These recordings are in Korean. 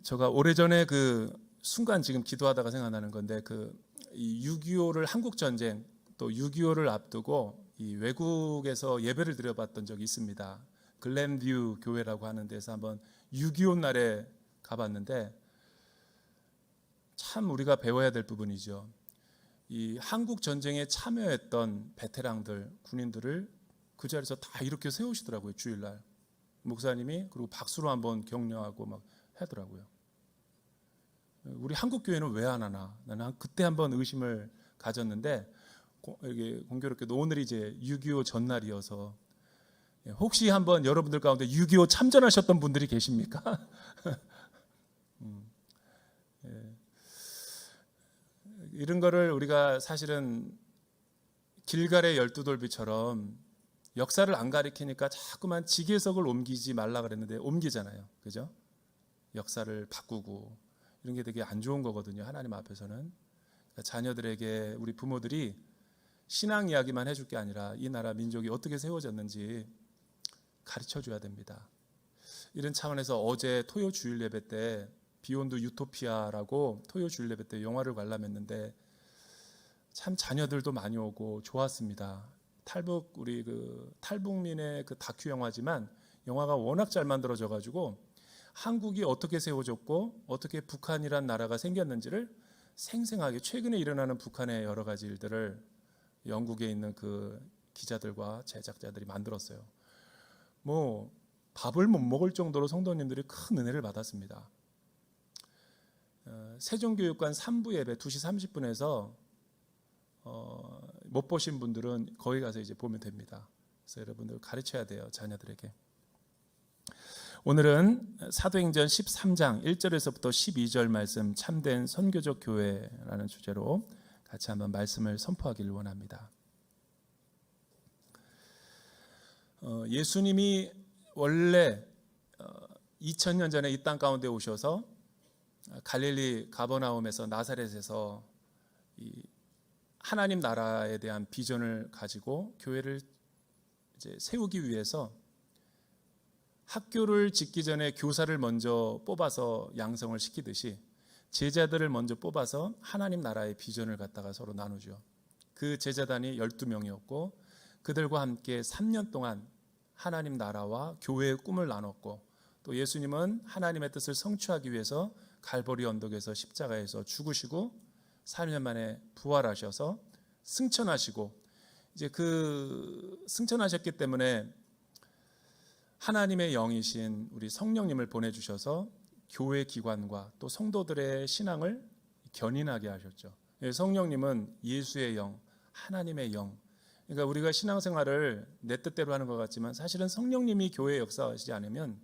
제가 오래전에 그 순간 지금 기도하다가 생각나는 건데, 이 6.25를 한국 전쟁 또 6.25를 앞두고 이 외국에서 예배를 드려봤던 적이 있습니다. 글램뷰 교회라고 하는 데서 한번 6.25 날에 가봤는데, 참 우리가 배워야 될 부분이죠. 이 한국 전쟁에 참여했던 베테랑들, 군인들을 그 자리에서 다 이렇게 세우시더라고요. 주일날 목사님이, 그리고 박수로 한번 격려하고 막 하더라고요. 우리 한국 교회는 왜 안 하나? 나는 그때 한번 의심을 가졌는데, 이게 공교롭게도 오늘이 이제 6.25 전날이어서, 혹시 한번 여러분들 가운데 6.25 참전하셨던 분들이 계십니까? 이런 거를 우리가 사실은 길갈의 12돌비처럼 역사를 안 가리키니까 자꾸만 지계석을 옮기지 말라 그랬는데 옮기잖아요. 그죠? 역사를 바꾸고 이런 게 되게 안 좋은 거거든요. 하나님 앞에서는. 그러니까 자녀들에게 우리 부모들이 신앙 이야기만 해줄 게 아니라 이 나라 민족이 어떻게 세워졌는지 가르쳐 줘야 됩니다. 이런 차원에서 어제 토요 주일 예배 때 비욘드 유토피아라고 토요 주일 예배 때 영화를 관람했는데, 참 자녀들도 많이 오고 좋았습니다. 우리 탈북민의 그 다큐 영화지만 영화가 워낙 잘 만들어져 가지고 한국이 어떻게 세워졌고 어떻게 북한이란 나라가 생겼는지를 생생하게, 최근에 일어나는 북한의 여러 가지 일들을 영국에 있는 그 기자들과 제작자들이 만들었어요. 뭐 밥을 못 먹을 정도로 성도님들이 큰 은혜를 받았습니다. 세종교육관 3부 예배 2시 30분에서 못 보신 분들은 거기 가서 이제 보면 됩니다. 그래서 여러분들 가르쳐야 돼요, 자녀들에게. 오늘은 사도행전 13장 1절에서부터 12절 말씀, 참된 선교적 교회라는 주제로 같이 한번 말씀을 선포하기를 원합니다. 예수님이 원래 2000년 전에 이 땅 가운데 오셔서 갈릴리 가버나움에서, 나사렛에서 이 하나님 나라에 대한 비전을 가지고 교회를 이제 세우기 위해서 학교를 짓기 전에 교사를 먼저 뽑아서 양성을 시키듯이 제자들을 먼저 뽑아서 하나님 나라의 비전을 갖다가 서로 나누죠. 그 제자단이 12명이었고 그들과 함께 3년 동안 하나님 나라와 교회의 꿈을 나눴고, 또 예수님은 하나님의 뜻을 성취하기 위해서 갈보리 언덕에서 십자가에서 죽으시고 4년 만에 부활하셔서 승천하시고, 이제 그 승천하셨기 때문에 하나님의 영이신 우리 성령님을 보내주셔서 교회 기관과 또 성도들의 신앙을 견인하게 하셨죠. 성령님은 예수의 영, 하나님의 영. 그러니까 우리가 신앙생활을 내 뜻대로 하는 것 같지만 사실은 성령님이 교회에 역사하시지 않으면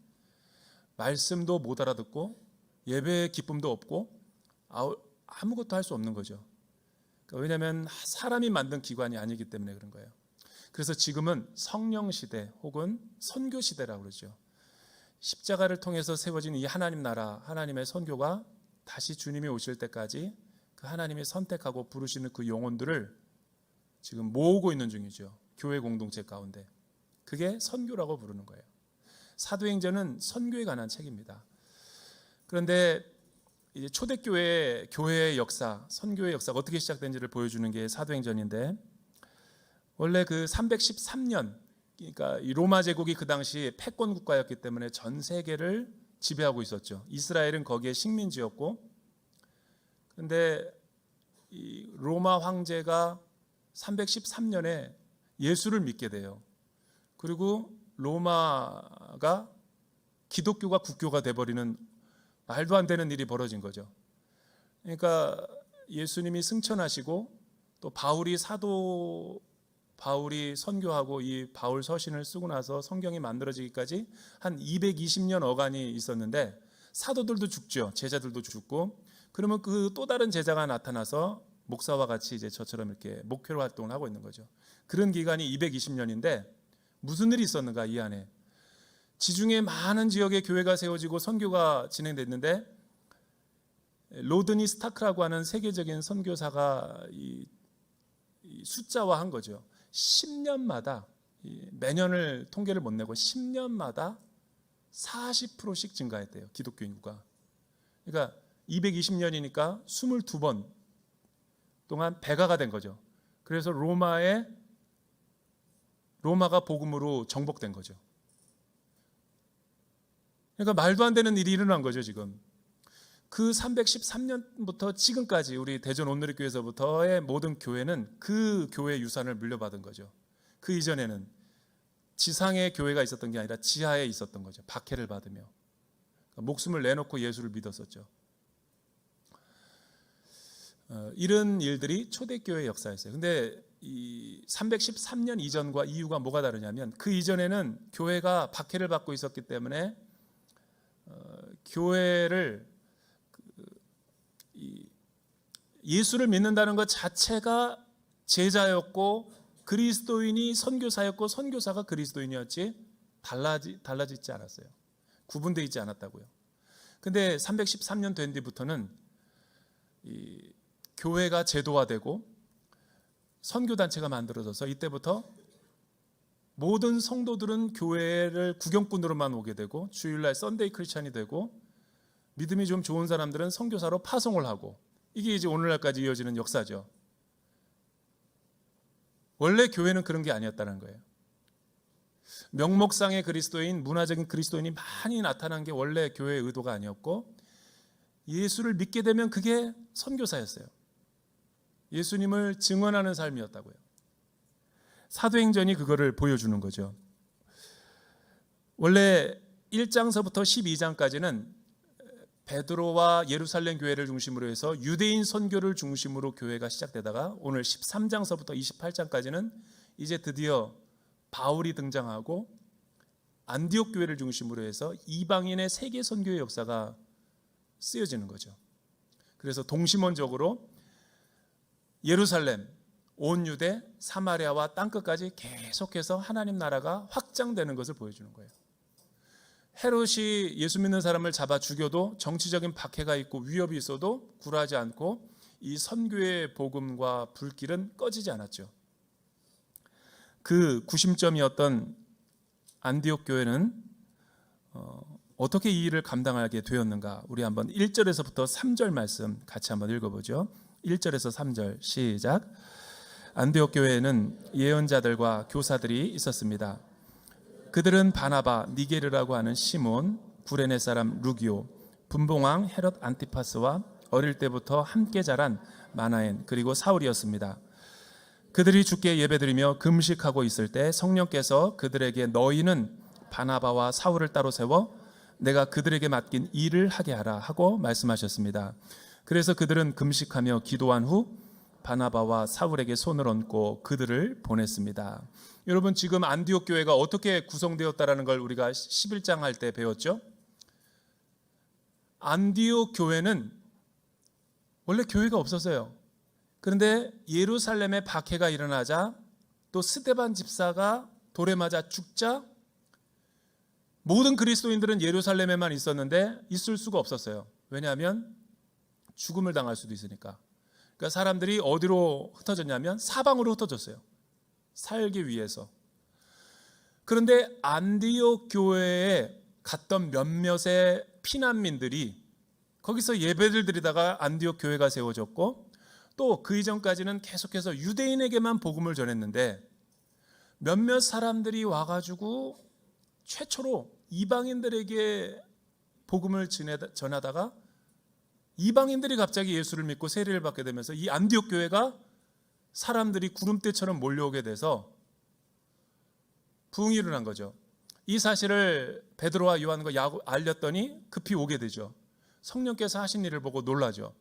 말씀도 못 알아듣고 예배의 기쁨도 없고 아무것도 할 수 없는 거죠. 그러니까 왜냐하면 사람이 만든 기관이 아니기 때문에 그런 거예요. 그래서 지금은 성령 시대 혹은 선교 시대라고 그러죠. 십자가를 통해서 세워진 이 하나님 나라, 하나님의 선교가 다시 주님이 오실 때까지 그 하나님이 선택하고 부르시는 그 영혼들을 지금 모으고 있는 중이죠. 교회 공동체 가운데. 그게 선교라고 부르는 거예요. 사도행전은 선교에 관한 책입니다. 그런데 이제 초대교회 교회의 역사, 선교의 역사가 어떻게 시작된지를 보여주는 게 사도행전인데, 원래 그 313년, 그러니까 이 로마 제국이 그 당시 패권 국가였기 때문에 전 세계를 지배하고 있었죠. 이스라엘은 거기에 식민지였고, 그런데 이 로마 황제가 313년에 예수를 믿게 돼요. 그리고 로마가 기독교가 국교가 돼버리는 말도 안 되는 일이 벌어진 거죠. 그러니까 예수님이 승천하시고 또 바울이 선교하고 이 바울 서신을 쓰고 나서 성경이 만들어지기까지 한 220년 어간이 있었는데, 사도들도 죽죠. 제자들도 죽고. 그러면 그 또 다른 제자가 나타나서 목사와 같이 이제 저처럼 이렇게 목회로 활동을 하고 있는 거죠. 그런 기간이 220년인데 무슨 일이 있었는가 이 안에. 지중해 많은 지역에 교회가 세워지고 선교가 진행됐는데, 로드니 스타크라고 하는 세계적인 선교사가 이 숫자화한 거죠. 10년마다, 통계를 못 내고 10년마다 40%씩 증가했대요. 기독교 인구가. 그러니까 220년이니까 22번 동안 배가가 된 거죠. 그래서 로마가 복음으로 정복된 거죠. 그러니까 말도 안 되는 일이 일어난 거죠, 지금. 그 313년부터 지금까지 우리 대전 온누리교회에서부터의 모든 교회는 그 교회 유산을 물려받은 거죠. 그 이전에는 지상에 교회가 있었던 게 아니라 지하에 있었던 거죠. 박해를 받으며 목숨을 내놓고 예수를 믿었었죠. 이런 일들이 초대교회 역사였어요. 근데 이 313년 이전과 이유가 뭐가 다르냐면 그 이전에는 교회가 박해를 받고 있었기 때문에 교회를 예수를 믿는다는 것 자체가 제자였고 그리스도인이 선교사였고 선교사가 그리스도인이었지 달라지지 않았어요. 구분되어 있지 않았다고요. 근데 313년 된 뒤부터는 이 교회가 제도화되고 선교단체가 만들어져서 이때부터 모든 성도들은 교회를 구경꾼으로만 오게 되고 주일날 썬데이 크리스찬이 되고 믿음이 좀 좋은 사람들은 선교사로 파송을 하고 이게 이제 오늘날까지 이어지는 역사죠. 원래 교회는 그런 게 아니었다는 거예요. 명목상의 그리스도인, 문화적인 그리스도인이 많이 나타난 게 원래 교회의 의도가 아니었고 예수를 믿게 되면 그게 선교사였어요. 예수님을 증언하는 삶이었다고요. 사도행전이 그거를 보여주는 거죠. 원래 1장서부터 12장까지는 베드로와 예루살렘 교회를 중심으로 해서 유대인 선교를 중심으로 교회가 시작되다가 오늘 13장서부터 28장까지는 이제 드디어 바울이 등장하고 안디옥 교회를 중심으로 해서 이방인의 세계 선교의 역사가 쓰여지는 거죠. 그래서 동시몬적으로 예루살렘, 온 유대, 사마리아와 땅끝까지 계속해서 하나님 나라가 확장되는 것을 보여주는 거예요. 헤롯이 예수 믿는 사람을 잡아 죽여도 정치적인 박해가 있고 위협이 있어도 굴하지 않고 이 선교의 복음과 불길은 꺼지지 않았죠. 그 구심점이었던 안디옥 교회는 어떻게 이 일을 감당하게 되었는가? 우리 한번 1절에서부터 3절 말씀 같이 한번 읽어보죠. 1절에서 3절 시작. 안디옥 교회에는 예언자들과 교사들이 있었습니다. 그들은 바나바, 니게르라고 하는 시몬, 구레네 사람 루기오, 분봉왕 헤롯 안티파스와 어릴 때부터 함께 자란 마나엔 그리고 사울이었습니다. 그들이 주께 예배드리며 금식하고 있을 때 성령께서 그들에게 너희는 바나바와 사울을 따로 세워 내가 그들에게 맡긴 일을 하게 하라 하고 말씀하셨습니다. 그래서 그들은 금식하며 기도한 후 바나바와 사울에게 손을 얹고 그들을 보냈습니다. 여러분 지금 안디옥 교회가 어떻게 구성되었다라는 걸 우리가 11장 할 때 배웠죠? 안디옥 교회는 원래 교회가 없었어요. 그런데 예루살렘에 박해가 일어나자 또 스데반 집사가 돌에 맞아 죽자 모든 그리스도인들은 예루살렘에만 있었는데 있을 수가 없었어요. 왜냐하면 죽음을 당할 수도 있으니까. 그러니까 사람들이 어디로 흩어졌냐면 사방으로 흩어졌어요. 살기 위해서. 그런데 안디옥 교회에 갔던 몇몇의 피난민들이 거기서 예배를 드리다가 안디옥 교회가 세워졌고 또 그 이전까지는 계속해서 유대인에게만 복음을 전했는데 몇몇 사람들이 와가지고 최초로 이방인들에게 복음을 전하다가 이방인들이 갑자기 예수를 믿고 세례를 받게 되면서 이 안디옥 교회가 사람들이 구름대처럼 몰려오게 돼서 부흥이 일어난 거죠. 이 사실을 베드로와 요한과 야고 알렸더니 급히 오게 되죠. 성령께서 하신 일을 보고 놀라죠.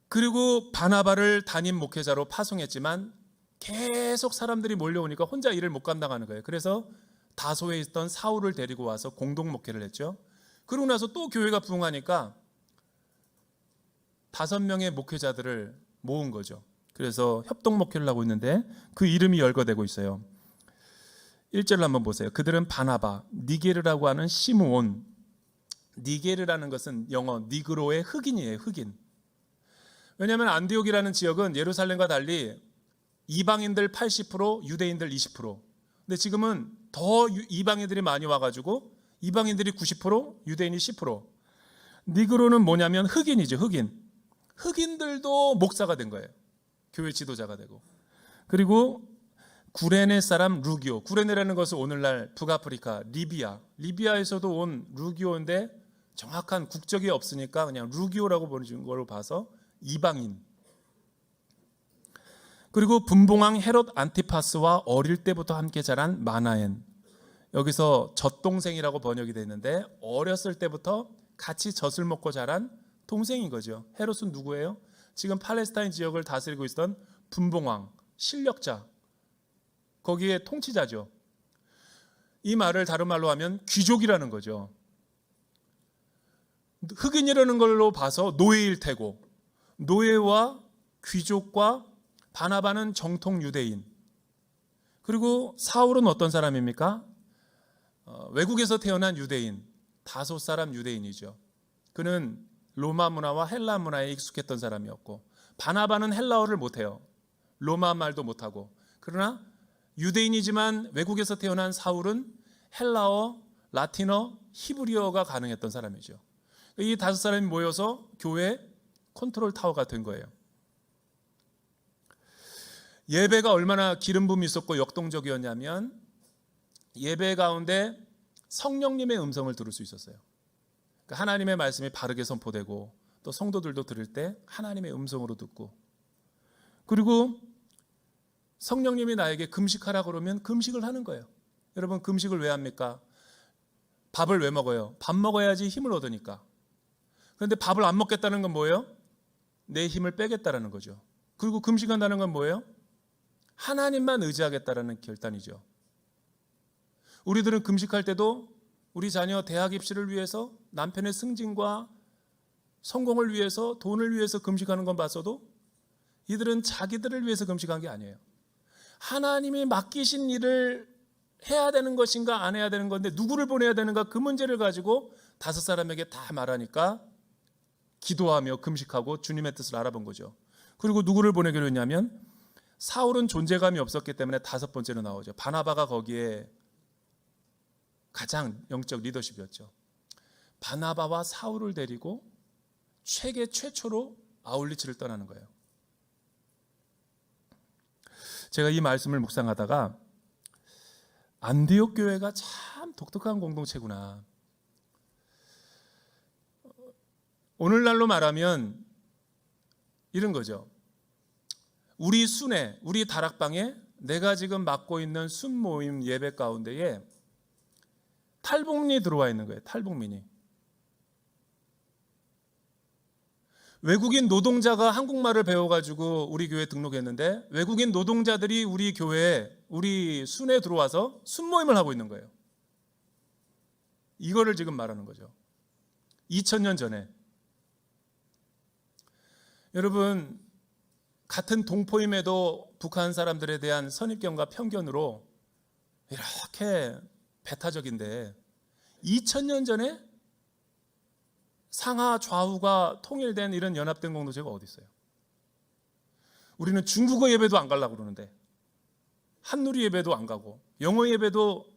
그리고 바나바를 담임 목회자로 파송했지만 계속 사람들이 몰려오니까 혼자 일을 못 감당하는 거예요. 그래서 다소에 있던 사울을 데리고 와서 공동 목회를 했죠. 그러고 나서 또 교회가 부흥하니까 5명의 목회자들을 모은 거죠. 그래서 협동 목회를 하고 있는데 그 이름이 열거되고 있어요. 1절을 한번 보세요. 그들은 바나바, 니게르라고 하는 시므온. 니게르라는 것은 영어 니그로의 흑인이에요. 흑인. 왜냐하면 안디옥이라는 지역은 예루살렘과 달리 이방인들 80%, 유대인들 20%. 근데 지금은 더 이방인들이 많이 와가지고 이방인들이 90%, 유대인이 10%. 니그로는 뭐냐면 흑인이죠. 흑인들도 목사가 된 거예요. 교회 지도자가 되고. 그리고 구레네 사람 루기오. 구레네라는 것은 오늘날 북아프리카 리비아에서도 온 루기오인데 정확한 국적이 없으니까 그냥 루기오라고 보는 걸로 봐서 이방인. 그리고 분봉왕 헤롯 안티파스와 어릴 때부터 함께 자란 마나엔. 여기서 젖동생이라고 번역이 되어 있는데 어렸을 때부터 같이 젖을 먹고 자란 동생인 거죠. 헤롯은 누구예요? 지금 팔레스타인 지역을 다스리고 있었던 분봉왕, 실력자, 거기에 통치자죠. 이 말을 다른 말로 하면 귀족이라는 거죠. 흑인이라는 걸로 봐서 노예일 테고, 노예와 귀족과 바나바는 정통 유대인. 그리고 사울은 어떤 사람입니까? 외국에서 태어난 유대인, 다소 사람 유대인이죠. 그는 로마 문화와 헬라 문화에 익숙했던 사람이었고, 바나바는 헬라어를 못해요. 로마 말도 못하고. 그러나 유대인이지만 외국에서 태어난 사울은 헬라어, 라틴어, 히브리어가 가능했던 사람이죠. 이 다섯 사람이 모여서 교회 컨트롤 타워가 된 거예요. 예배가 얼마나 기름 부음이 있었고 역동적이었냐면 예배 가운데 성령님의 음성을 들을 수 있었어요. 그러니까 하나님의 말씀이 바르게 선포되고 또 성도들도 들을 때 하나님의 음성으로 듣고, 그리고 성령님이 나에게 금식하라고 그러면 금식을 하는 거예요. 여러분, 금식을 왜 합니까? 밥을 왜 먹어요? 밥 먹어야지 힘을 얻으니까. 그런데 밥을 안 먹겠다는 건 뭐예요? 내 힘을 빼겠다라는 거죠. 그리고 금식한다는 건 뭐예요? 하나님만 의지하겠다라는 결단이죠. 우리들은 금식할 때도 우리 자녀 대학 입시를 위해서, 남편의 승진과 성공을 위해서, 돈을 위해서 금식하는 건 봤어도 이들은 자기들을 위해서 금식한 게 아니에요. 하나님이 맡기신 일을 해야 되는 것인가 안 해야 되는 건데 누구를 보내야 되는가, 그 문제를 가지고 다섯 사람에게 다 말하니까 기도하며 금식하고 주님의 뜻을 알아본 거죠. 그리고 누구를 보내기로 했냐면 사울은 존재감이 없었기 때문에 다섯 번째로 나오죠. 바나바가 거기에 가장 영적 리더십이었죠. 바나바와 사울을 데리고 세계 최초로 아울리치를 떠나는 거예요. 제가 이 말씀을 묵상하다가 안디옥 교회가 참 독특한 공동체구나. 오늘날로 말하면 이런 거죠. 우리 순회, 우리 다락방에 내가 지금 맡고 있는 순모임 예배 가운데에 탈북민이 들어와 있는 거예요. 탈북민이. 외국인 노동자가 한국말을 배워가지고 우리 교회에 등록했는데 외국인 노동자들이 우리 교회에, 우리 순회에 들어와서 순모임을 하고 있는 거예요. 이거를 지금 말하는 거죠. 2000년 전에. 여러분, 같은 동포임에도 북한 사람들에 대한 선입견과 편견으로 이렇게 배타적인데 2000년 전에 상하 좌우가 통일된 이런 연합된 공동체가 어디 있어요? 우리는 중국어 예배도 안 가려고 그러는데, 한누리 예배도 안 가고, 영어 예배도.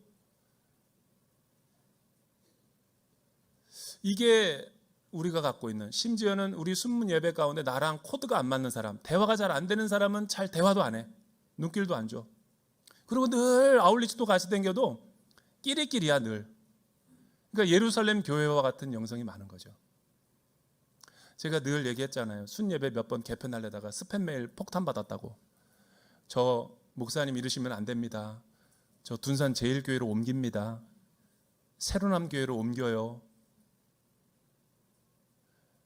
이게 우리가 갖고 있는, 심지어는 우리 순문 예배 가운데 나랑 코드가 안 맞는 사람, 대화가 잘 안 되는 사람은 잘 대화도 안 해. 눈길도 안 줘. 그리고 늘 아울리치도 같이 댕겨도 끼리끼리야 늘. 그러니까 예루살렘 교회와 같은 영성이 많은 거죠. 제가 늘 얘기했잖아요. 순예배 몇 번 개편하려다가 스팸 메일 폭탄 받았다고. 저 목사님 이러시면 안 됩니다. 저 둔산 제일교회로 옮깁니다. 새로남 교회로 옮겨요.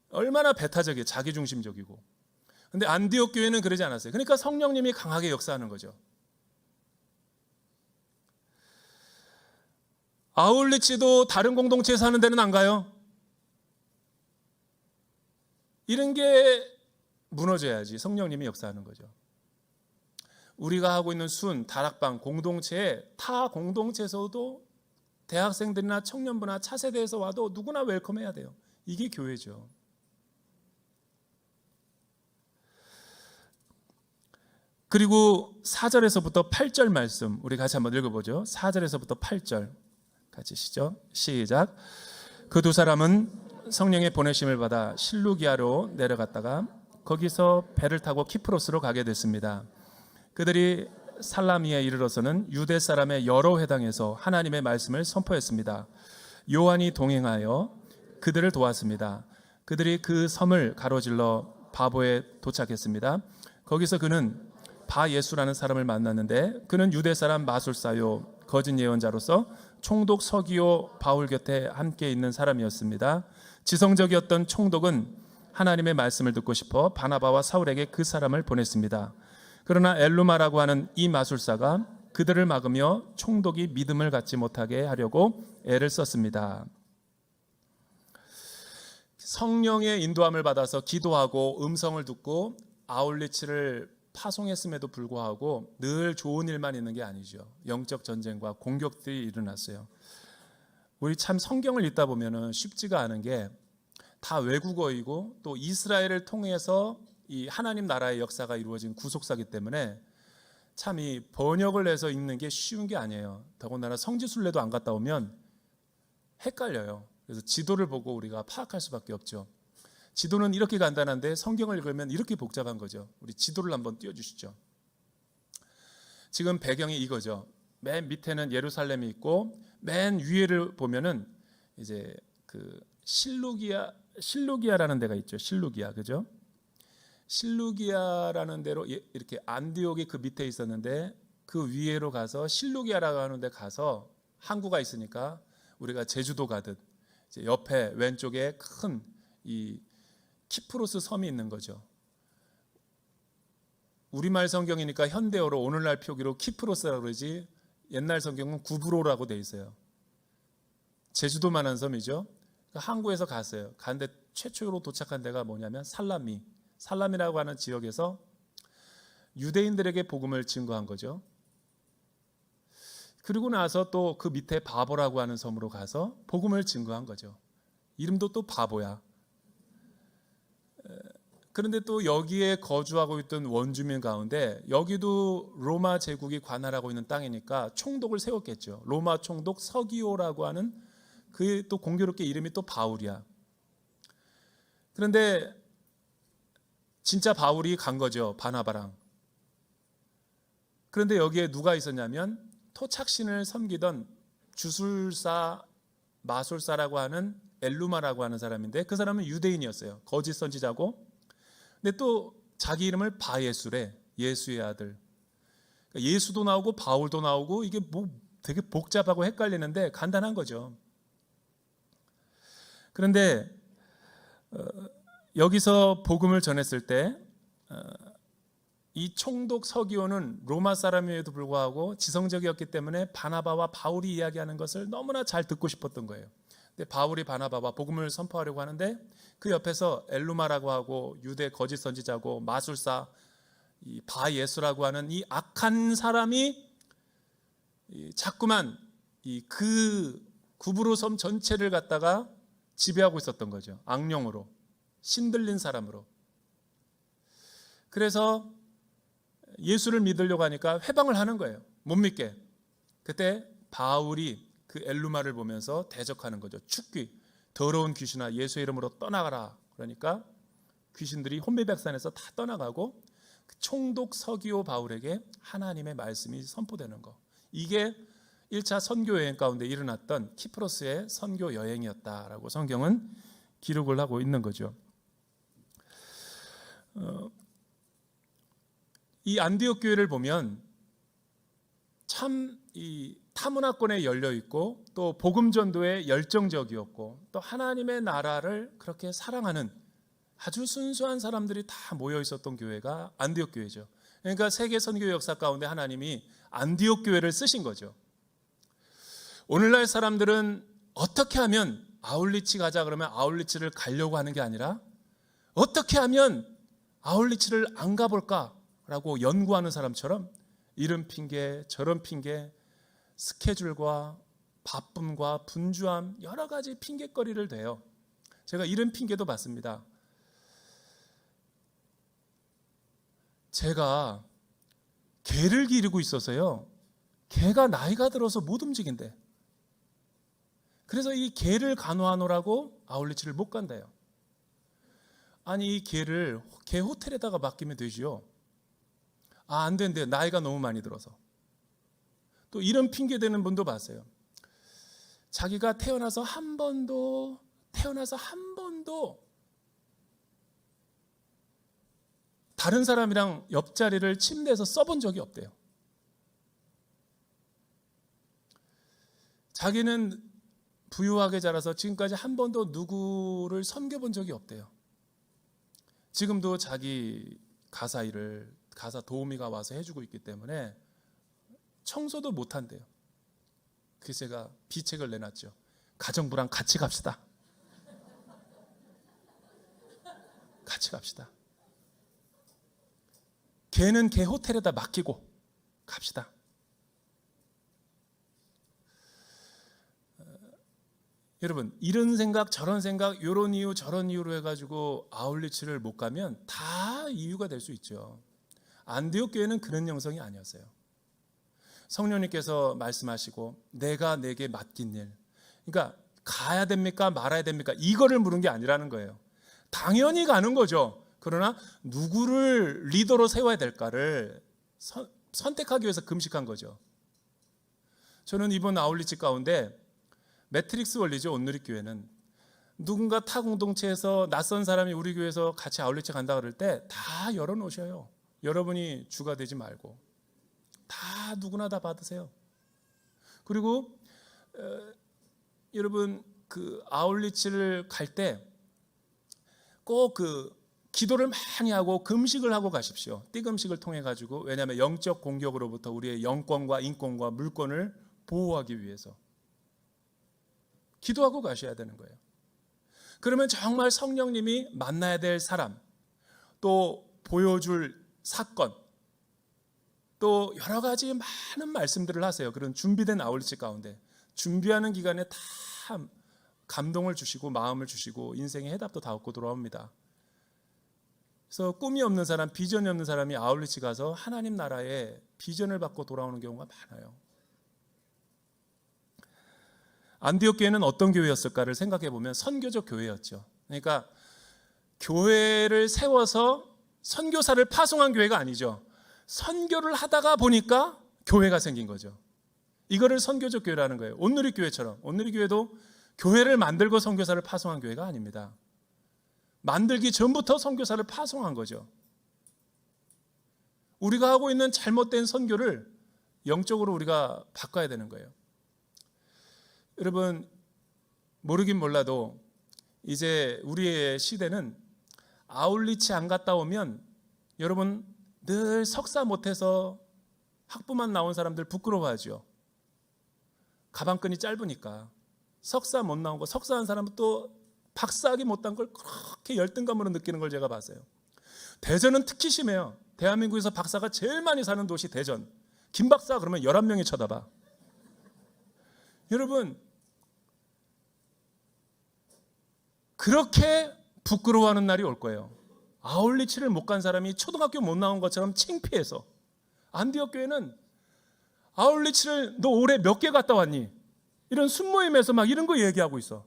얼마나 배타적이에요. 자기중심적이고. 근데 안디옥 교회는 그러지 않았어요. 그러니까 성령님이 강하게 역사하는 거죠. 아울리치도 다른 공동체에 사는 데는 안 가요. 이런 게 무너져야지 성령님이 역사하는 거죠. 우리가 하고 있는 순, 다락방 공동체에 타 공동체에서도 대학생들이나 청년부나 차세대에서 와도 누구나 웰컴해야 돼요. 이게 교회죠. 그리고 4절에서부터 8절 말씀 우리 같이 한번 읽어보죠. 4절에서부터 8절. 같이 시죠. 시작. 그 두 사람은 성령의 보내심을 받아 실루기아로 내려갔다가 거기서 배를 타고 키프로스로 가게 됐습니다. 그들이 살라미에 이르러서는 유대 사람의 여러 회당에서 하나님의 말씀을 선포했습니다. 요한이 동행하여 그들을 도왔습니다. 그들이 그 섬을 가로질러 바보에 도착했습니다. 거기서 그는 바 예수라는 사람을 만났는데 그는 유대 사람 마술사요 거짓 예언자로서 총독 서기오 바울 곁에 함께 있는 사람이었습니다. 지성적이었던 총독은 하나님의 말씀을 듣고 싶어 바나바와 사울에게 그 사람을 보냈습니다. 그러나 엘루마라고 하는 이 마술사가 그들을 막으며 총독이 믿음을 갖지 못하게 하려고 애를 썼습니다. 성령의 인도함을 받아서 기도하고 음성을 듣고 아울리치를 파송했음에도 불구하고 늘 좋은 일만 있는 게 아니죠. 영적 전쟁과 공격들이 일어났어요. 우리 참 성경을 읽다 보면은 쉽지가 않은 게 다 외국어이고 또 이스라엘을 통해서 이 하나님 나라의 역사가 이루어진 구속사기 때문에 참 이 번역을 해서 읽는 게 쉬운 게 아니에요. 더군다나 성지순례도 안 갔다 오면 헷갈려요. 그래서 지도를 보고 우리가 파악할 수밖에 없죠. 지도는 이렇게 간단한데 성경을 읽으면 이렇게 복잡한 거죠. 우리 지도를 한번 띄워주시죠. 지금 배경이 이거죠. 맨 밑에는 예루살렘이 있고 맨 위에를 보면은 이제 그 실루기아라는 데가 있죠. 실루기아, 그죠? 실루기아라는 데로 이렇게 안디옥이 그 밑에 있었는데 그 위에로 가서 실루기아라고 하는 데 가서 항구가 있으니까 우리가 제주도 가듯 이제 옆에 왼쪽에 큰 이 키프로스 섬이 있는 거죠. 우리말 성경이니까 현대어로 오늘날 표기로 키프로스라고 그러지 옛날 성경은 구브로라고 돼 있어요. 제주도만한 섬이죠. 항구에서 갔어요. 갔는데 최초로 도착한 데가 뭐냐면 살라미라고 하는 지역에서 유대인들에게 복음을 증거한 거죠. 그리고 나서 또 그 밑에 바보라고 하는 섬으로 가서 복음을 증거한 거죠. 이름도 또 바보야. 그런데 또 여기에 거주하고 있던 원주민 가운데 여기도 로마 제국이 관할하고 있는 땅이니까 총독을 세웠겠죠. 로마 총독 서기오라고 하는 그 또 공교롭게 이름이 또 바울이야. 그런데 진짜 바울이 간 거죠. 바나바랑. 그런데 여기에 누가 있었냐면 토착신을 섬기던 주술사 마술사라고 하는 엘루마라고 하는 사람인데 그 사람은 유대인이었어요. 거짓 선지자고. 근데 또 자기 이름을 바예수래. 예수의 아들. 그러니까 예수도 나오고 바울도 나오고 이게 뭐 되게 복잡하고 헷갈리는데 간단한 거죠. 그런데 여기서 복음을 전했을 때 이 총독 서기오는 로마 사람임에도 불구하고 지성적이었기 때문에 바나바와 바울이 이야기하는 것을 너무나 잘 듣고 싶었던 거예요. 근데 바울이 바나바와 복음을 선포하려고 하는데 그 옆에서 엘루마라고 하고 유대 거짓 선지자고 마술사 이 바예수라고 하는 이 악한 사람이 자꾸만 그 구브로 섬 전체를 갖다가 지배하고 있었던 거죠. 악령으로, 신들린 사람으로. 그래서 예수를 믿으려고 하니까 회방을 하는 거예요. 못 믿게. 그때 바울이 그 엘루마를 보면서 대적하는 거죠. 축귀, 더러운 귀신아 예수의 이름으로 떠나가라. 그러니까 귀신들이 혼미백산에서 다 떠나가고 총독 서기오 바울에게 하나님의 말씀이 선포되는 거. 이게 1차 선교 여행 가운데 일어났던 키프로스의 선교 여행이었다라고 성경은 기록을 하고 있는 거죠. 이 안디옥 교회를 보면 참 이 타문화권에 열려 있고 또 복음 전도에 열정적이었고 또 하나님의 나라를 그렇게 사랑하는 아주 순수한 사람들이 다 모여 있었던 교회가 안디옥 교회죠. 그러니까 세계 선교 역사 가운데 하나님이 안디옥 교회를 쓰신 거죠. 오늘날 사람들은 어떻게 하면 아울리치 가자 그러면 아울리치를 가려고 하는 게 아니라 어떻게 하면 아울리치를 안 가볼까라고 연구하는 사람처럼 이런 핑계 저런 핑계 스케줄과 바쁨과 분주함 여러 가지 핑계거리를 대요. 제가 이런 핑계도 받습니다. 제가 개를 기르고 있어서요. 개가 나이가 들어서 못 움직인대. 그래서 이 개를 간호하노라고 아울리치를 못 간대요. 아니 이 개를 개 호텔에다가 맡기면 되지요. 안 된대요. 나이가 너무 많이 들어서. 또 이런 핑계 대는 분도 봤어요. 자기가 태어나서 한 번도 다른 사람이랑 옆자리를 침대에서 써본 적이 없대요. 자기는 부유하게 자라서 지금까지 한 번도 누구를 섬겨본 적이 없대요. 지금도 자기 가사 도우미가 와서 해주고 있기 때문에 청소도 못한대요. 그래서 제가 비책을 내놨죠. 가정부랑 같이 갑시다. 같이 갑시다. 걔는 걔 호텔에다 맡기고 갑시다. 여러분, 이런 생각 저런 생각 이런 이유 저런 이유로 해가지고 아울리치를 못 가면 다 이유가 될 수 있죠. 안디옥 교회는 그런 영성이 아니었어요. 성령님께서 말씀하시고 내가 내게 맡긴 일, 그러니까 가야 됩니까 말아야 됩니까 이거를 물은 게 아니라는 거예요. 당연히 가는 거죠. 그러나 누구를 리더로 세워야 될까를 선택하기 위해서 금식한 거죠. 저는 이번 아울리치 가운데 매트릭스 원리죠. 온누리교회는 누군가 타 공동체에서 낯선 사람이 우리 교회에서 같이 아울리치 간다 그럴 때 다 열어놓으셔요. 여러분이 주가 되지 말고 다 누구나 다 받으세요. 그리고 여러분 그 아울리치를 갈 때 꼭 그 기도를 많이 하고 금식을 하고 가십시오. 띠금식을 통해 가지고, 왜냐하면 영적 공격으로부터 우리의 영권과 인권과 물권을 보호하기 위해서 기도하고 가셔야 되는 거예요. 그러면 정말 성령님이 만나야 될 사람, 또 보여줄 사건, 또 여러 가지 많은 말씀들을 하세요. 그런 준비된 아울리치 가운데 준비하는 기간에 다 감동을 주시고 마음을 주시고 인생의 해답도 다 얻고 돌아옵니다. 그래서 꿈이 없는 사람, 비전이 없는 사람이 아울리치 가서 하나님 나라의 비전을 받고 돌아오는 경우가 많아요. 안디옥 교회는 어떤 교회였을까를 생각해 보면 선교적 교회였죠. 그러니까 교회를 세워서 선교사를 파송한 교회가 아니죠. 선교를 하다가 보니까 교회가 생긴 거죠. 이거를 선교적 교회라는 거예요. 온누리교회처럼. 온누리교회도 교회를 만들고 선교사를 파송한 교회가 아닙니다. 만들기 전부터 선교사를 파송한 거죠. 우리가 하고 있는 잘못된 선교를 영적으로 우리가 바꿔야 되는 거예요. 여러분, 모르긴 몰라도 이제 우리의 시대는 아울리치 안 갔다 오면 여러분 늘 석사 못해서 학부만 나온 사람들 부끄러워하죠. 가방끈이 짧으니까. 석사 못 나온 거, 석사한 사람은 또 박사학위 못한 걸 그렇게 열등감으로 느끼는 걸 제가 봤어요. 대전은 특히 심해요. 대한민국에서 박사가 제일 많이 사는 도시 대전. 김 박사 그러면 11명이 쳐다봐. 여러분, 그렇게 부끄러워하는 날이 올 거예요. 아울리치를 못 간 사람이 초등학교 못 나온 것처럼 창피해서. 안디옥 교회는 아울리치를 너 올해 몇 개 갔다 왔니? 이런 순모임에서 막 이런 거 얘기하고 있어.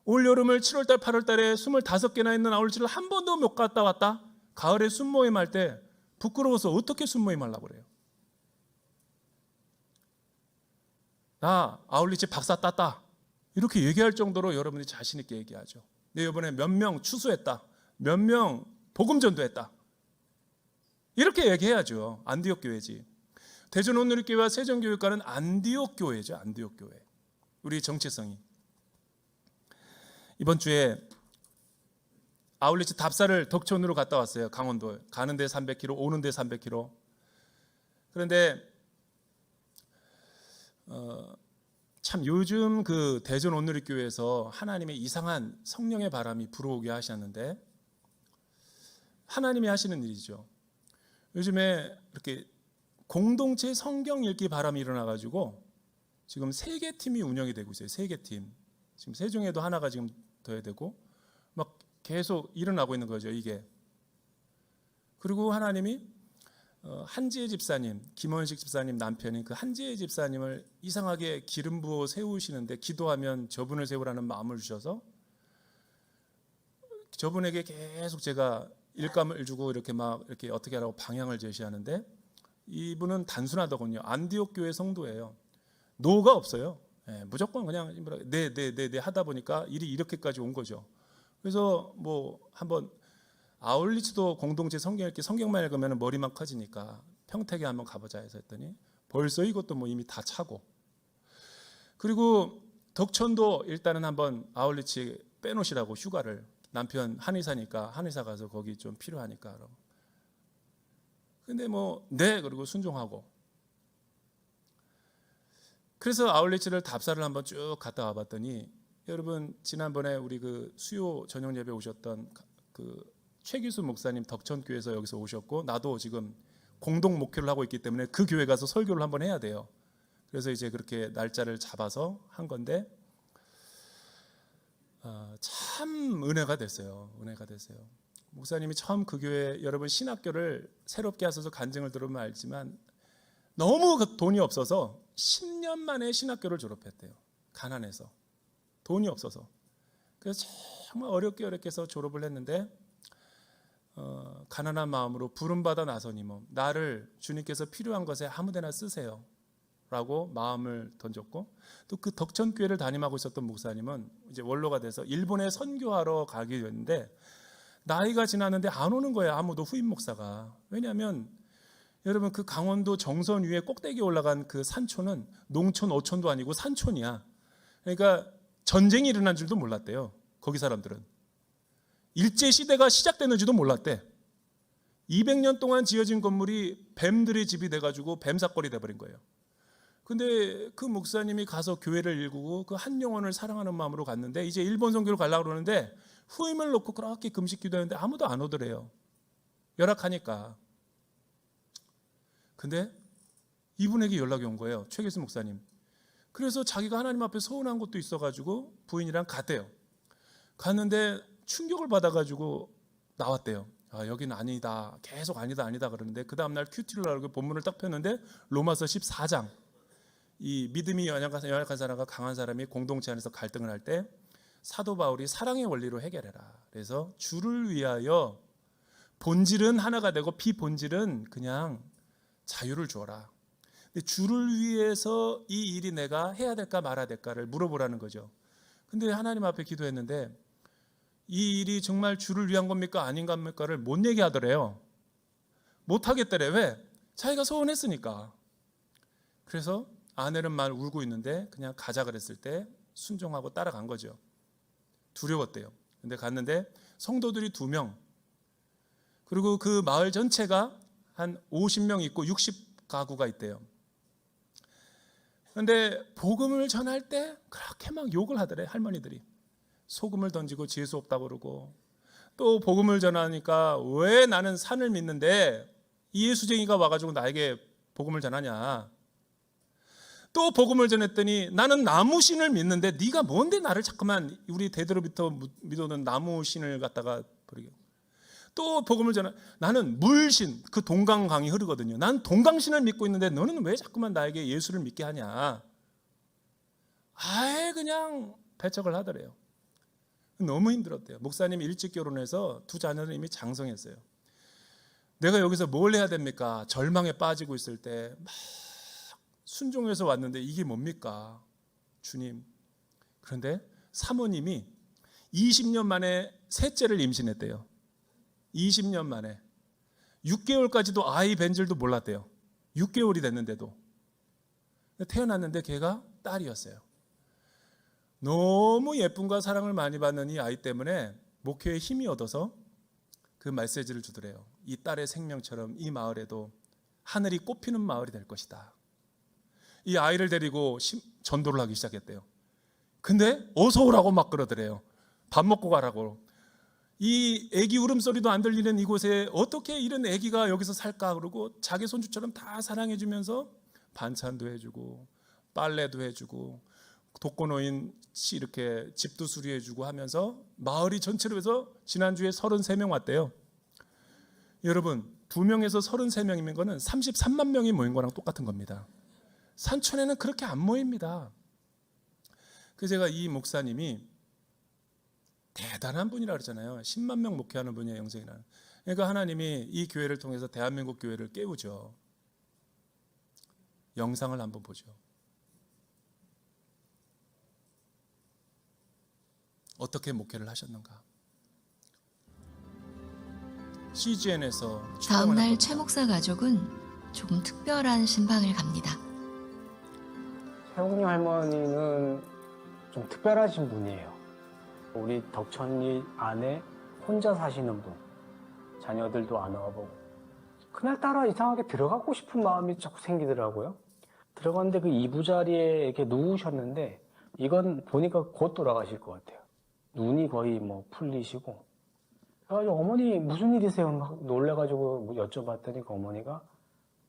올 여름을 7월달 8월달에 25개나 있는 아울리치를 한 번도 못 갔다 왔다. 가을에 순모임 할 때 부끄러워서 어떻게 순모임 하려고 그래요? 나 아울리치 박사 땄다 이렇게 얘기할 정도로 여러분이 자신 있게 얘기하죠. 내 이번에 몇 명 추수했다, 몇 명 복음 전도했다 이렇게 얘기해야죠. 안디옥 교회지. 대전 온누리교회와 세종교육과는 안디옥 교회죠. 안디옥 교회. 우리 정체성이. 이번 주에 아울리치 답사를 덕천으로 갔다 왔어요. 강원도. 가는데 300km, 오는데 300km. 그런데 참 요즘 그 대전 온누리교회에서 하나님의 이상한 성령의 바람이 불어오게 하셨는데, 하나님이 하시는 일이죠. 요즘에 이렇게 공동체 성경 읽기 바람이 일어나가지고 지금 3개 팀이 운영이 되고 있어요. 3개 팀. 지금 세종에도 하나가 지금 더 되고 막 계속 일어나고 있는 거죠. 이게. 그리고 하나님이 한지혜 집사님, 김원식 집사님 남편인 그 한지혜 집사님을 이상하게 기름 부어 세우시는데 기도하면 저분을 세우라는 마음을 주셔서 저분에게 계속 제가 일감을 주고 이렇게 막 이렇게 어떻게 하라고 방향을 제시하는데 이분은 단순하더군요. 안디옥 교회 성도예요. 노가 없어요. 무조건 그냥 네 하다 보니까 일이 이렇게까지 온 거죠. 그래서 뭐 한번 아울리치도 공동체 성경 읽기 성경만 읽으면 머리만 커지니까 평택에 한번 가보자 해서 했더니 벌써 이것도 뭐 이미 다 차고, 그리고 덕천도 일단은 한번 아울리치 빼놓으시라고 휴가를, 남편 한의사니까 한의사 가서 거기 좀 필요하니까. 근데 뭐 네 그리고 순종하고, 그래서 아울리치를 답사를 한번 쭉 갔다 와봤더니 여러분 지난번에 우리 그 수요 저녁 예배 오셨던 그 최기수 목사님 덕천교회에서 여기서 오셨고 나도 지금 공동 목회를 하고 있기 때문에 그 교회 가서 설교를 한번 해야 돼요. 그래서 이제 그렇게 날짜를 잡아서 한 건데 참 은혜가 됐어요. 은혜가 됐어요. 목사님이 처음 그 교회 여러분 신학교를 새롭게 하셔서 간증을 들으면 알지만 너무 돈이 없어서 10년 만에 신학교를 졸업했대요. 가난해서 돈이 없어서. 그래서 정말 어렵게 해서 졸업을 했는데 가난한 마음으로 부름받아 나서니 뭐 나를 주님께서 필요한 것에 아무데나 쓰세요 라고 마음을 던졌고, 또 그 덕천교회를 담임하고 있었던 목사님은 이제 원로가 돼서 일본에 선교하러 가게 됐는데 나이가 지났는데 안 오는 거예요. 아무도 후임 목사가. 왜냐하면 여러분 그 강원도 정선 위에 꼭대기에 올라간 그 산촌은 농촌 어촌도 아니고 산촌이야. 그러니까 전쟁이 일어난 줄도 몰랐대요. 거기 사람들은 일제시대가 시작되는지도 몰랐대. 200년 동안 지어진 건물이 뱀들의 집이 돼가지고 뱀사거리 돼버린 거예요. 근데 그 목사님이 가서 교회를 일구고 그 한 영혼을 사랑하는 마음으로 갔는데 이제 일본 선교를 가려고 그러는데 후임을 놓고 그렇게 금식 기도했는데 아무도 안 오더래요. 열악하니까. 근데 이분에게 연락이 온 거예요. 최기수 목사님. 그래서 자기가 하나님 앞에 서운한 것도 있어가지고 부인이랑 갔대요. 갔는데 충격을 받아가지고 나왔대요. 여기는 아니다. 계속 아니다 그러는데 그 다음날 큐티를 나르고 본문을 딱 폈는데 로마서 14장, 이 믿음이 연약한 사람과 강한 사람이 공동체 안에서 갈등을 할 때 사도 바울이 사랑의 원리로 해결해라. 그래서 주를 위하여 본질은 하나가 되고 비본질은 그냥 자유를 주어라. 근데 주를 위해서 이 일이 내가 해야 될까 말아야 될까를 물어보라는 거죠. 근데 하나님 앞에 기도했는데 이 일이 정말 주를 위한 겁니까 아닌 겁니까를 못 얘기하더래요. 못 하겠더래. 왜? 자기가 서운했으니까. 그래서 아내는 말 울고 있는데 그냥 가자 그랬을 때 순종하고 따라간 거죠. 두려웠대요. 근데 갔는데 성도들이 2명, 그리고 그 마을 전체가 한 50명 있고 60가구가 있대요. 그런데 복음을 전할 때 그렇게 막 욕을 하더래. 할머니들이 소금을 던지고 재수 없다고 그러고, 또 복음을 전하니까 왜 나는 산을 믿는데 이예수쟁이가 와가지고 나에게 복음을 전하냐. 또 복음을 전했더니 나는 나무신을 믿는데 네가 뭔데 나를 자꾸만 우리 대대로부터 믿어오는 나무신을 갖다가 버리게. 또 복음을 전하, 나는 물신, 그 동강강이 흐르거든요. 난 동강신을 믿고 있는데 너는 왜 자꾸만 나에게 예수를 믿게 하냐. 아예 그냥 배척을 하더래요. 너무 힘들었대요. 목사님이 일찍 결혼해서 2 자녀는 이미 장성했어요. 내가 여기서 뭘 해야 됩니까? 절망에 빠지고 있을 때 막 순종해서 왔는데 이게 뭡니까? 주님. 그런데 사모님이 20년 만에 셋째를 임신했대요. 20년 만에 6개월까지도 아이 뵌 줄도 몰랐대요. 6개월이 됐는데도. 태어났는데 걔가 딸이었어요. 너무 예쁨과 사랑을 많이 받는 이 아이 때문에 목회에 힘이 얻어서 그 메시지를 주더래요. 이 딸의 생명처럼 이 마을에도 하늘이 꽃피는 마을이 될 것이다. 이 아이를 데리고 전도를 하기 시작했대요. 근데 어서 오라고 막 그러더래요. 밥 먹고 가라고. 이 애기 울음소리도 안 들리는 이곳에 어떻게 이런 애기가 여기서 살까 그러고 자기 손주처럼 다 사랑해주면서 반찬도 해주고 빨래도 해주고 독거노인 이렇게 집도 수리해주고 하면서 마을이 전체로 해서 지난주에 33명 왔대요. 여러분 2명에서 33명이면 거는 33만 명이 모인 거랑 똑같은 겁니다. 산촌에는 그렇게 안 모입니다. 그 제가 이 목사님이 대단한 분이라 그러잖아요. 10만 명 목회하는 분이에요, 영생이라는. 그러니까 하나님이 이 교회를 통해서 대한민국 교회를 깨우죠. 영상을 한번 보죠. 어떻게 목회를 하셨는가? CGN에서 다음 날 최 목사 가족은 조금 특별한 신방을 갑니다. 최홍님 할머니는 좀 특별하신 분이에요. 우리 덕천리 안에 혼자 사시는 분, 자녀들도 안 와보고 그날따라 이상하게 들어가고 싶은 마음이 자꾸 생기더라고요. 들어갔는데 그 이부자리에 이렇게 누우셨는데 이건 보니까 곧 돌아가실 것 같아요. 눈이 거의 뭐 풀리시고 그래가지고 어머니 무슨 일이세요? 막 놀래가지고 여쭤봤더니 그 어머니가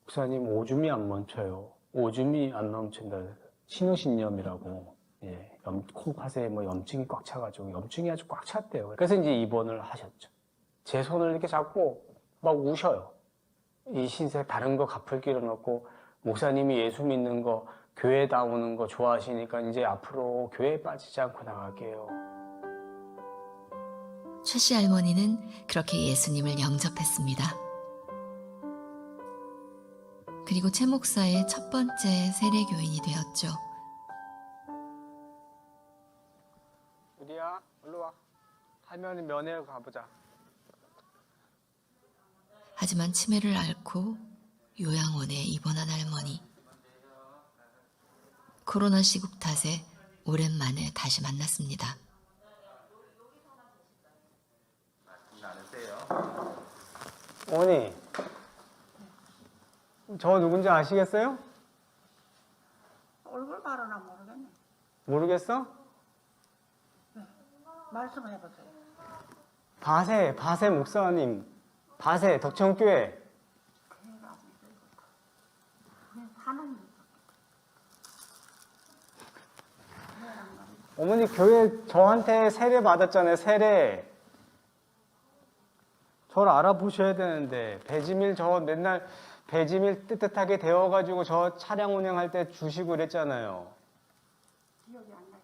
목사님 오줌이 안 멈춰요. 오줌이 안 멈춘다. 신우신염이라고 예, 콩팥에 뭐 염증이 꽉 차가지고 염증이 아주 꽉 찼대요. 그래서 이제 입원을 하셨죠. 제 손을 이렇게 잡고 막 우셔요. 이 신세 다른 거 갚을 길은 없고 목사님이 예수 믿는 거 교회 나오는 거 좋아하시니까 이제 앞으로 교회에 빠지지 않고 나갈게요. 최 씨 할머니는 그렇게 예수님을 영접했습니다. 그리고 최 목사의 첫 번째 세례교인이 되었죠. 우리야, 일로 와. 할머니 면회를 가보자. 하지만 치매를 앓고 요양원에 입원한 할머니. 코로나 시국 탓에 오랜만에 다시 만났습니다. 어머니, 저 누군지 아시겠어요? 얼굴 바로나 모르겠네. 모르겠어? 말씀을 해보세요. 바세 목사님, 바세 덕천교회. 하는 어머니 교회 저한테 세례 받았잖아요, 세례. 저를 알아보셔야 되는데 배지밀 저 맨날 배지밀 뜨뜻하게 데워가지고 저 차량 운행할 때 주시고 그랬잖아요. 기억이 안 나.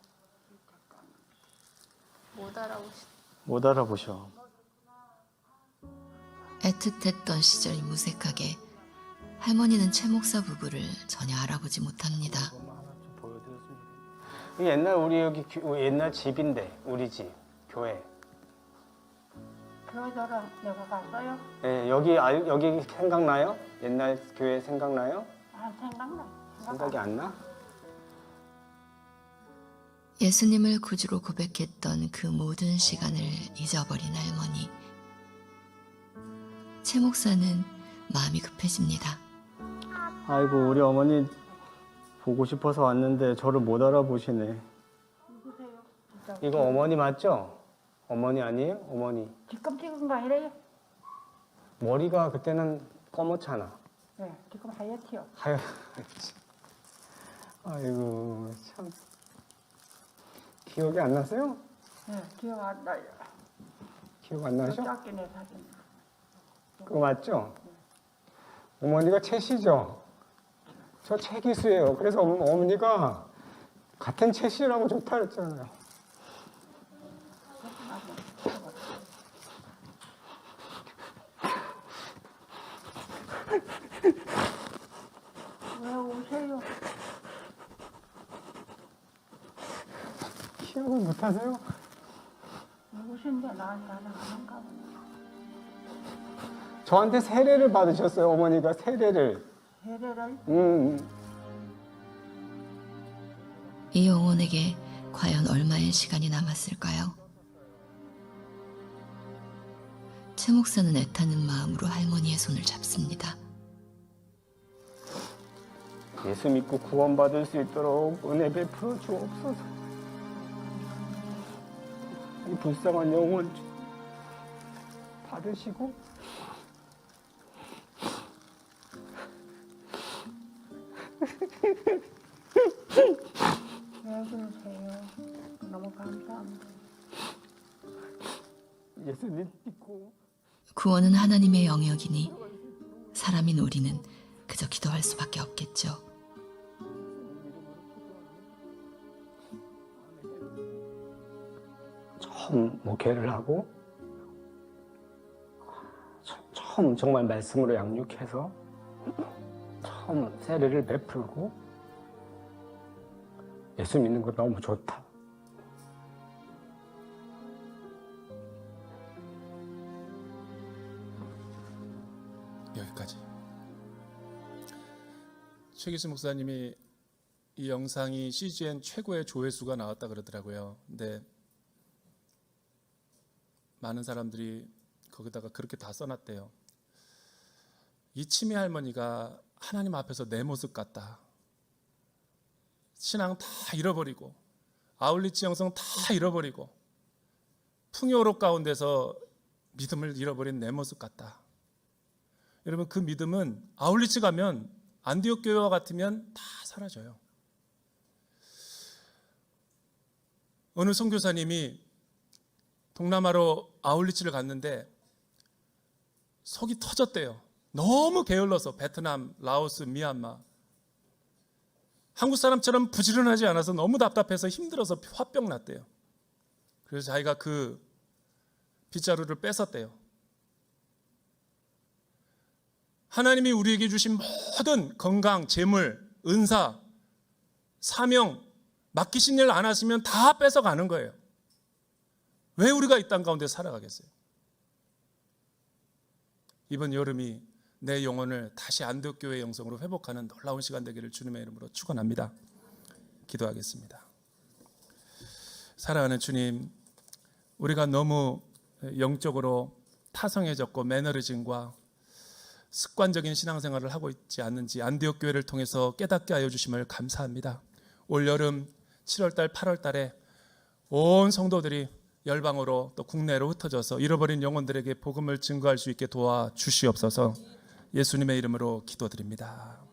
못 알아보셔. 애틋했던 시절이 무색하게 할머니는 최 목사 부부를 전혀 알아보지 못합니다. 이것만 하나 좀 보여드렸으면 좋겠네. 옛날 우리 여기 옛날 집인데 우리 집 교회. 교회들은 내가 갔어요? 예, 여기 생각나요? 옛날 교회 생각나요? 아, 생각나. 생각이 안 나? 예수님을 구주로 고백했던 그 모든 시간을 잊어버린 할머니. 최 목사는 마음이 급해집니다. 아이고 우리 어머니 보고 싶어서 왔는데 저를 못 알아보시네. 누구세요? 진짜. 이거 어머니 맞죠? 어머니 아니에요? 어머니. 지금 찍은 거 아니래요? 머리가 그때는 검었잖아. 네, 지금 하얗지요. 하여. 아이고 참. 기억이 안 나세요? 네, 기억 안 나요. 기억 안 나죠? 작게 내 사진. 그거 맞죠? 어머니가 채씨죠? 저 채기수예요. 그래서 어머니가 같은 채씨라고 좋다 그랬잖아요. 왜 오세요? 기억을 못하세요? 누구신데 나는 아는가 보네. 저한테 세례를 받으셨어요. 어머니가 세례를. 세례를? 이 영혼에게 과연 얼마의 시간이 남았을까요? 최 목사는 애타는 마음으로 할머니의 손을 잡습니다. 예수 믿고 구원받을 수 있도록 은혜 베풀어 주옵소서. 이 불쌍한 영혼 받으시고 왜 그러세요? 너무 감사합니다. 예수님 믿고 구원은 하나님의 영역이니 사람인 우리는 그저 기도할 수밖에 없겠죠. 처음 목회를 하고 처음 정말 말씀으로 양육해서 처음 세례를 베풀고 예수 믿는 거 너무 좋다. 여기까지. 최기수 목사님이 이 영상이 CGN 최고의 조회수가 나왔다 그러더라고요. 근데 많은 사람들이 거기다가 그렇게 다 써놨대요. 이 치매 할머니가 하나님 앞에서 내 모습 같다. 신앙 다 잃어버리고 아울리치 영성 다 잃어버리고 풍요로 가운데서 믿음을 잃어버린 내 모습 같다. 여러분, 그 믿음은 아울리치 가면 안디옥 교회와 같으면 다 사라져요. 어느 선교사님이 동남아로 아울리치를 갔는데 속이 터졌대요. 너무 게을러서. 베트남, 라오스, 미얀마. 한국 사람처럼 부지런하지 않아서 너무 답답해서 힘들어서 화병 났대요. 그래서 자기가 그 빗자루를 뺏었대요. 하나님이 우리에게 주신 모든 건강, 재물, 은사, 사명, 맡기신 일 안 하시면 다 뺏어가는 거예요. 왜 우리가 이 땅 가운데 살아가겠어요? 이번 여름이 내 영혼을 다시 안디옥 교회의 영성으로 회복하는 놀라운 시간 되기를 주님의 이름으로 축원합니다. 기도하겠습니다. 사랑하는 주님, 우리가 너무 영적으로 타성해졌고 매너리즘과 습관적인 신앙생활을 하고 있지 않는지 안디옥 교회를 통해서 깨닫게 하여 주심을 감사합니다. 올 여름 7월달, 8월달에 온 성도들이 열방으로 또 국내로 흩어져서 잃어버린 영혼들에게 복음을 증거할 수 있게 도와주시옵소서. 예수님의 이름으로 기도드립니다.